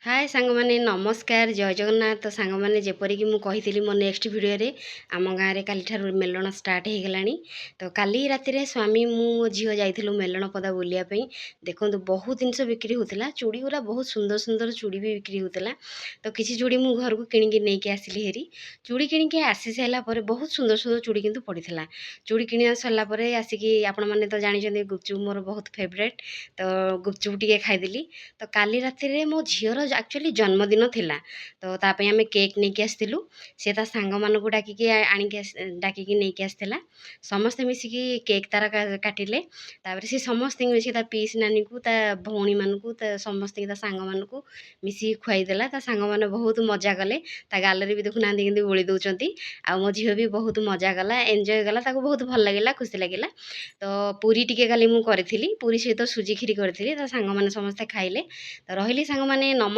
हाय सांग माने नमस्कार जय जगन्नाथ। तो सांग माने जेपरिक मु कही मो नेक्स्ट वीडियो रे आम गाँव में काली ठार मेलन स्टार्ट हो गलानी। तो काली राति रे स्वामी मु झील जाइलु मेलन पदा बुलियापी। देखो बहुत जिनस बिक्री होता, चूड़ी गुला बहुत सुंदर सुंदर चूड़ी भी बिक्री होता। तो किसी चूड़ी मु घर को किणिकी नहीं आसिली हेरी। चूड़ी किणिकी आसी सारापर बहुत सुंदर सुंदर चूड़ी किंतु पड़ता। चूड़ी किणा सारापर आसिकी आपण मैंने तो जानते गुपचुप मोर बहुत फेवरेट। तो गुपचुप टे खाईदेली। तो काली राति रे मो झीर एक्चुअली जन्मदिन थिला। तो तापे आमे केक नहीं आसलु। सी ता सांग मानक डाकिकी आणिकी डाकिकी नहीं आसला। समस्ते मिसिकी केक तार काटिले। तापर सी समस्त मिसिक ता पीस नानी को ता भौणी मानकू ता समस्त ता सांग मानकू मिसी खुआईदेला। ता सांग माने बहुत मजा कले। ता गालरे भी देखुना केंदी बोली दउचंती। आ मो झील भी बहुत मजा कला, एंजॉय कला, ताको बहुत भल लागिला, खुशी लागिला। तो पूरी टिके काली मु करथिली, पूरी सहित सुजी खीरी करथिली। ता सांग माने समस्त खाइले। तो रहिली सांग माने नम।